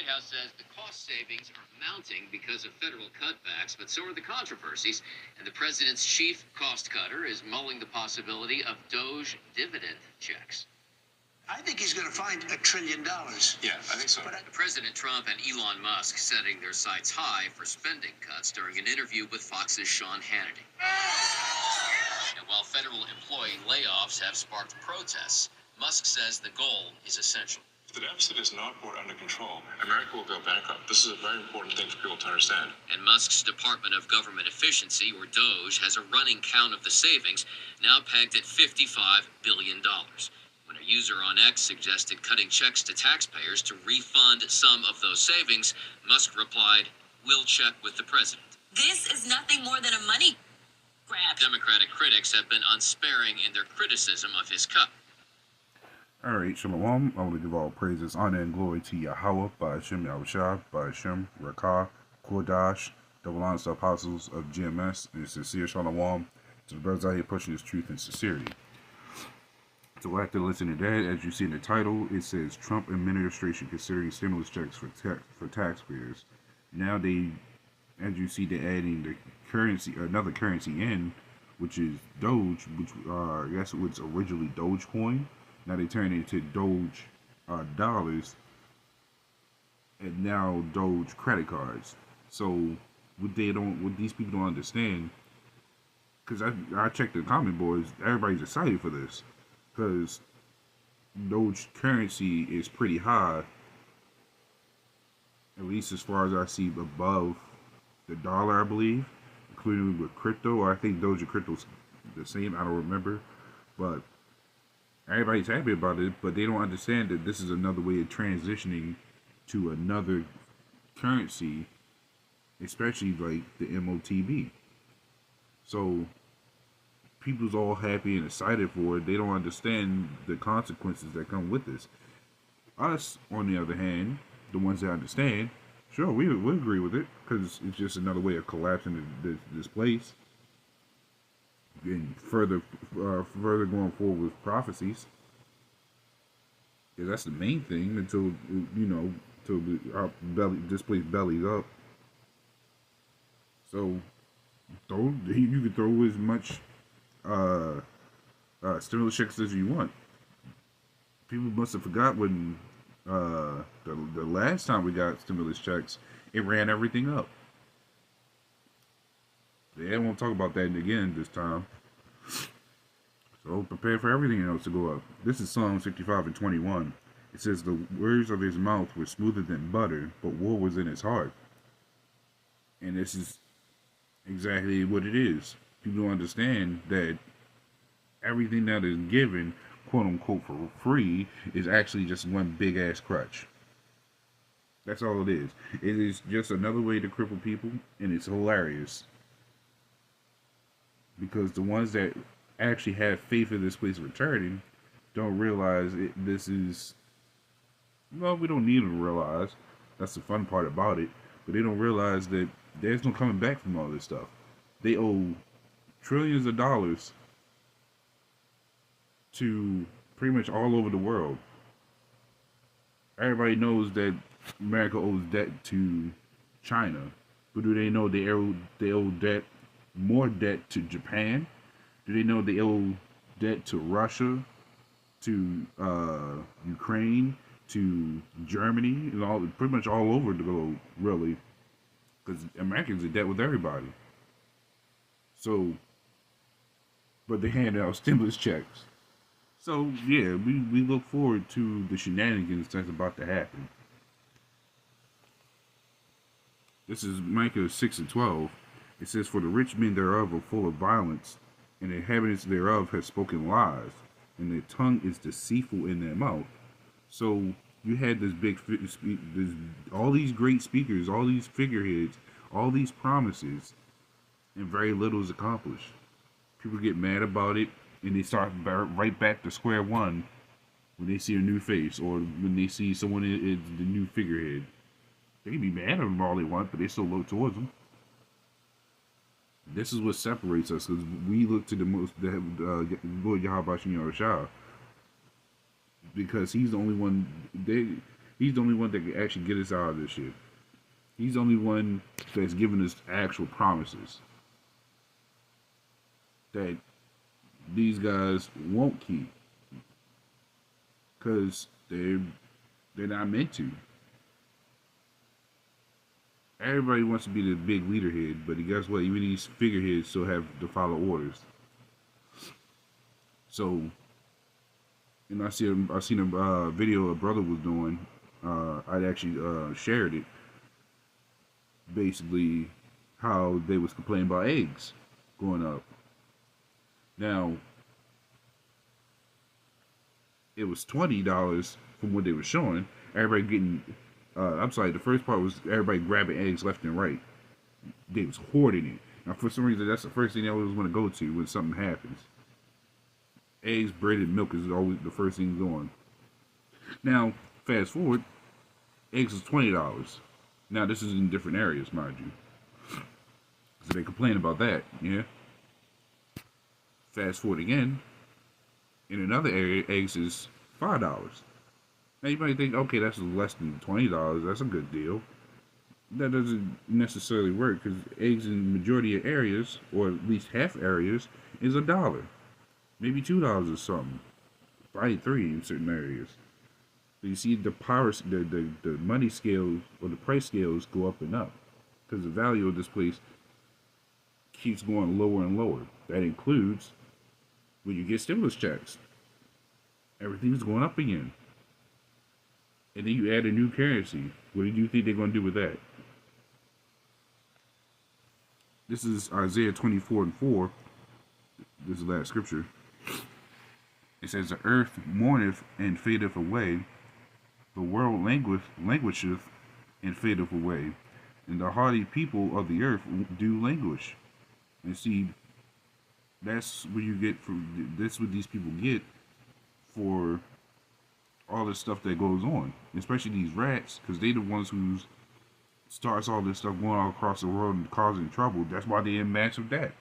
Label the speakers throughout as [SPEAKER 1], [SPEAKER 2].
[SPEAKER 1] White House says the cost savings are mounting because of federal cutbacks, but so are the controversies. And the president's chief cost cutter is mulling the possibility of Doge dividend checks.
[SPEAKER 2] I think he's going to find $1 trillion.
[SPEAKER 3] Yeah, I think so.
[SPEAKER 1] But President Trump and Elon Musk setting their sights high for spending cuts during an interview with Fox's Sean Hannity. And while federal employee layoffs have sparked protests, Musk says the goal is essential.
[SPEAKER 3] If the deficit is not brought under control, America will go bankrupt. This is a very important thing for people to understand.
[SPEAKER 1] And Musk's Department of Government Efficiency, or Doge, has a running count of the savings, now pegged at $55 billion. When a user on X suggested cutting checks to taxpayers to refund some of those savings, Musk replied, "We'll check with the president."
[SPEAKER 4] This is nothing more than a money grab.
[SPEAKER 1] Democratic critics have been unsparing in their criticism of his cut.
[SPEAKER 5] Alright, Shalom. I want to give all praises, honor, and glory to Yahweh, by Hashem, YAHAWAHSHI'S, by Hashem, Rakah, Kodash, double honest apostles of GMS, and sincere Shalom to the brothers out here pushing this truth and sincerity. So after listening to that, as you see in the title, it says Trump administration considering stimulus checks for taxpayers. Now they, as you see, they're adding the currency, another currency in, which is Doge, which I guess was originally Dogecoin. Now they turn it into Doge dollars, and now Doge credit cards. So what these people don't understand, because I checked the comment boards, everybody's excited for this. Because Doge currency is pretty high, at least as far as I see, above the dollar, I believe, including with crypto. Or I think Doge and crypto's the same, I don't remember, but everybody's happy about it. But they don't understand that this is another way of transitioning to another currency, especially like the MOTB. So people's all happy and excited for it. They don't understand the consequences that come with this. Us, on the other hand, the ones that understand, sure, we agree with it, because it's just another way of collapsing this place and further going forward with prophecies. Because that's the main thing until, until our this place bellies up. So you can throw as much stimulus checks as you want. People must have forgot when the last time we got stimulus checks, it ran everything up. They won't talk about that again this time. So prepare for everything else to go up. This is Psalm 55:21. It says, "The words of his mouth were smoother than butter, but war was in his heart." And this is exactly what it is. People don't understand that everything that is given, quote unquote, for free is actually just one big ass crutch. That's all it is. It is just another way to cripple people, and it's hilarious. Because the ones that actually have faith in this place returning don't realize this is, well, we don't need them to realize. That's the fun part about it. But they don't realize that there's no coming back from all this stuff. They owe trillions of dollars to pretty much all over the world. Everybody knows that America owes debt to China, but do they know they owe debt, more debt to Japan? Do they know they owe debt to Russia, to Ukraine, to Germany, and pretty much all over the globe, really? Because Americans are in debt with everybody. So, but they hand out stimulus checks. So, yeah, we look forward to the shenanigans that's about to happen. This is Micah 6:12. It says, "For the rich men thereof are full of violence, and the inhabitants thereof have spoken lies, and their tongue is deceitful in their mouth." So, you had this all these great speakers, all these figureheads, all these promises, and very little is accomplished. People get mad about it, and they start right back to square one when they see a new face, or when they see someone is the new figurehead. They can be mad at them all they want, but they still look towards them. This is what separates us, because we look to the Lord YAHAWAHSHI'S, because he's the only one. He's the only one that can actually get us out of this shit. He's the only one that's giving us actual promises that these guys won't keep because they're not meant to. Everybody wants to be the big leaderhead, but guess what? Even these figureheads still have to follow orders. So, and I seen a video a brother was doing. I actually shared it. Basically, how they was complaining about eggs going up. Now, it was $20 from what they were showing. Everybody getting, I'm sorry, the first part was everybody grabbing eggs left and right. They was hoarding it. Now, for some reason, that's the first thing they always want to go to when something happens. Eggs, bread, and milk is always the first thing going. Now, fast forward, eggs is $20. Now, this is in different areas, mind you. So they complain about that, yeah? Fast forward again, in another area, eggs is $5. Now, you might think, okay, that's less than $20. That's a good deal. That doesn't necessarily work because eggs in the majority of areas, or at least half areas, is $1. Maybe $2 or something. Probably $3 in certain areas. So you see the power, the money scales or the price scales go up and up because the value of this place keeps going lower and lower. That includes when you get stimulus checks. Everything's going up again. And then you add a new currency. What do you think they're going to do with that? This is Isaiah 24:4. This is the last scripture. It says, the earth mourneth and fadeth away. The world languisheth and fadeth away. And the hardy people of the earth do languish. And see, that's what you get from, that's what these people get for all this stuff that goes on. Especially these rats, because they the ones who starts all this stuff going all across the world and causing trouble. That's why they're in massive debt.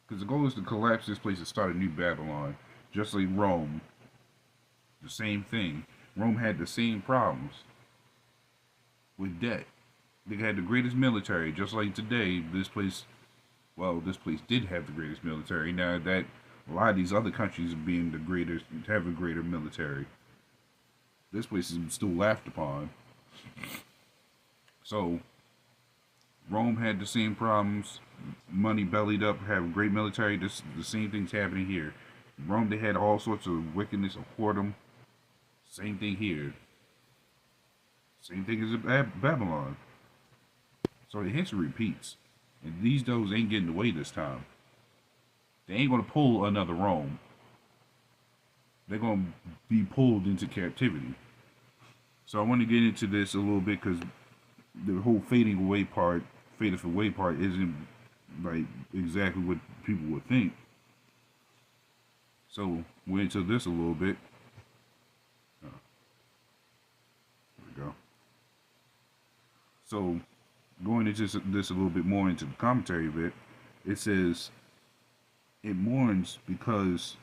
[SPEAKER 5] Because the goal is to collapse this place and start a new Babylon. Just like Rome. The same thing. Rome had the same problems with debt. They had the greatest military. Just like today, this place, well, this place did have the greatest military. Now that a lot of these other countries are being the greatest, have a greater military. This place is still laughed upon. So, Rome had the same problems. Money bellied up, have a great military. The same thing's happening here. Rome, they had all sorts of wickedness and whoredom. Same thing here. Same thing as Babylon. So the history repeats. And these dogs ain't getting away this time. They ain't going to pull another Rome. They're going to be pulled into captivity. So I want to get into this a little bit because the whole fading away part isn't like exactly what people would think. So we're into this a little bit. There we go. So going into this a little bit more into the commentary bit, it says it mourns because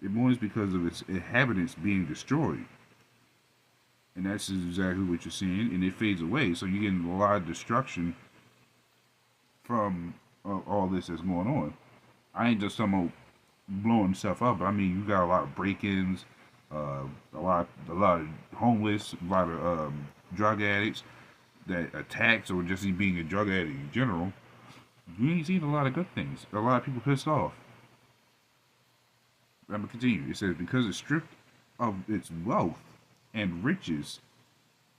[SPEAKER 5] of its inhabitants being destroyed. And that's exactly what you're seeing, and it fades away. So you're getting a lot of destruction from all this that's going on. I ain't just talking about blowing stuff up. I mean, you got a lot of break-ins, a lot of homeless, a lot of drug addicts that attacks, or just being a drug addict in general. You ain't seen a lot of good things. A lot of people pissed off. I'm gonna continue. It says, because it's stripped of its wealth and riches,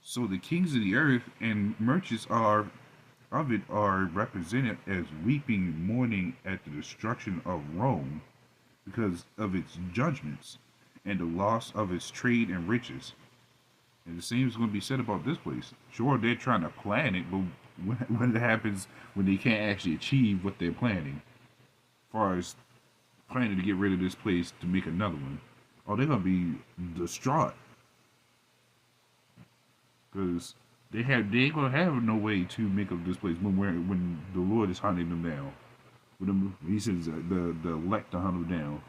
[SPEAKER 5] so the kings of the earth and merchants of it are represented as weeping, mourning at the destruction of Rome because of its judgments and the loss of its trade and riches. And the same is going to be said about this place. Sure, they're trying to plan it, but when it happens, when they can't actually achieve what they're planning, as far as planning to get rid of this place to make another one, oh, they're going to be distraught. Because they ain't gonna have no way to make up this place when the Lord is hunting them down. When he says the elect to hunt them down.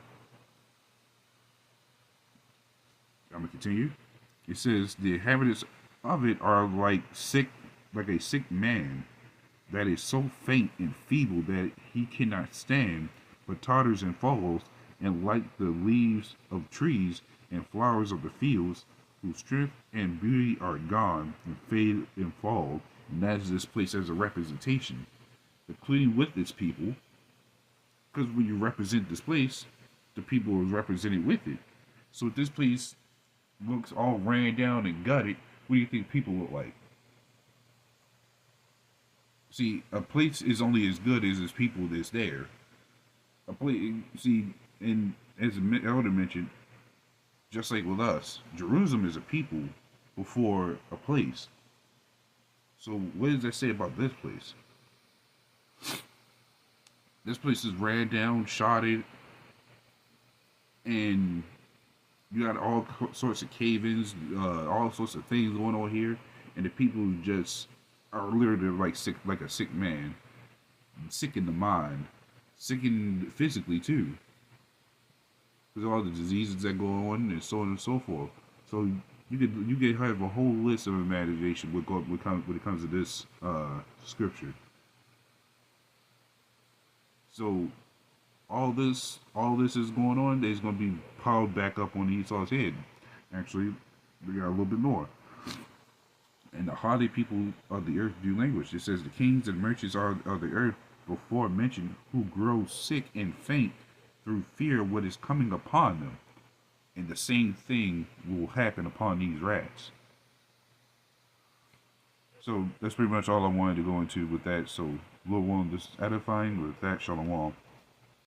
[SPEAKER 5] I'm gonna continue. It says the inhabitants of it are like a sick man that is so faint and feeble that he cannot stand, but totters and falls, and like the leaves of trees and flowers of the fields, whose strength and beauty are gone and fade and fall. And that is this place as a representation, including with its people, because when you represent this place, the people are represented with it. So if this place looks all ran down and gutted, what do you think people look like? See, a place is only as good as its people that's there. A place, see, and as the elder mentioned, just like with us, Jerusalem is a people before a place. So what does that say about this place? This place is ran down, shotted, and you got all sorts of cave-ins, all sorts of things going on here, and the people just are literally like sick, like a sick man, sick in the mind, sick in physically too, because all the diseases that go on and so on and so forth. So you could have a whole list of imagination when it comes to this scripture. So all this is going on. There's going to be piled back up on Esau's head. Actually, we got a little bit more. And the haughty people of the earth do languish. It says the kings and merchants of the earth before mentioned, who grow sick and faint through fear of what is coming upon them. And the same thing will happen upon these rats. So that's pretty much all I wanted to go into with that. So, Lord willing, this is edifying. With that, shalom.